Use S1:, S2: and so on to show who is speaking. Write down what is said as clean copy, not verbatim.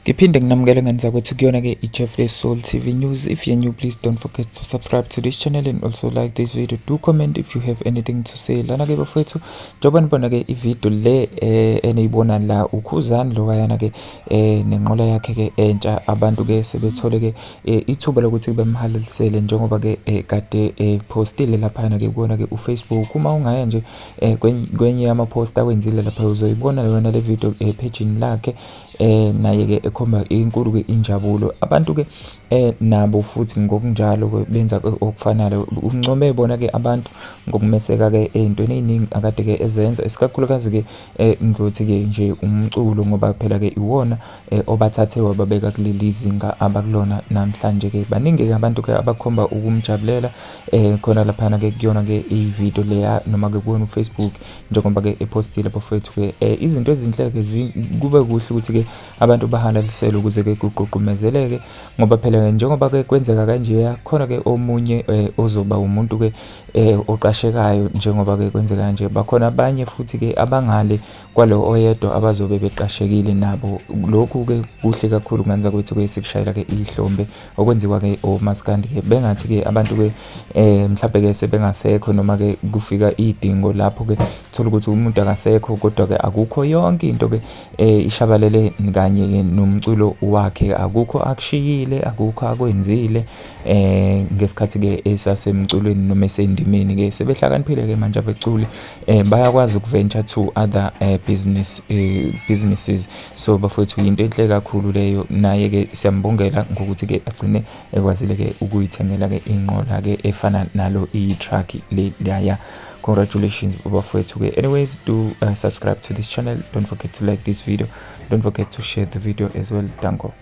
S1: Ngiphinde nginamukele ngani zakwethu kuyona ke iJeffrey Soul TV News. If you're new, please don't forget to subscribe to this channel and also like this video. Do comment if you have anything to say. Lana ke bafethu njengoba nibona ke ivideo le eniyibona la uKhuzani lo kayana ke nenqola yakhe ke entsha abantu ke sebethole ke ithuba lokuthi bemhalalisele njengoba ke kade postile lapha ke kubona ke uFacebook. Uma ungaya nje kwenye ama post awenzile lapha uzoyibona yona le video page lakhe naye ke ekhomba inkulu ke injabulo abantu ke nabo futhi ngokunjalo ke benza okufanayo uncome bona ke abantu ngokumeseka ke ezintweni eziningi akade ke ezenza isikakhulukazi ke ngokuthi ke nje umculo ngoba phela ke iwona obathathe wababeka kuleli zinga abakulona namhlanje ke baningi ke abantu ke abakhomba ukumjabulela khona lapha ke kuyona ke ivideo leya noma ke kuona uFacebook njengoba ke epostile bafethu ke izinto ezinhle ke kube kuhle ukuthi ke abantu bahalalisele ukuze ke kuqhuqumezeleke ngoba phela njengoba ke kwenzeka kanje khona ke omunye ozoba umuntu ke oqashekayo njengoba ke kwenzeka kanje bakhona abanye futhi ke abangale kwalo oyedwa abazobe beqashekile nabo lokhu ke kuhle kakhulu nganza kwethu ke sikushayela ke ihlombe okwenziwa ke omaskandi ke bengathi ke abantu ke mhlawumbe ke sebengasekho noma ke kufika idingo lapho ke thola ukuthi umuntu akasekho kodwa ke akukho yonke into ke ishabalele kanye ke nomculo wakhe akukho akushiyile akukho akwenzile ngesikhathi ke esasemculweni noma esendimeni ke sebehlakaniphile ke manje abeculi bayakwazi ukuventure to other businesses so bafethu into enhle kakhulu leyo naye ke siyambongela ngokuthi ke agcine ekwazile ke ukuyithengela ke inqola ke efana nalo i-truck le. Congratulations bafethu ke. Anyways, do subscribe to this channel. Don't forget to like this video. Don't forget to share the video as well. Danko.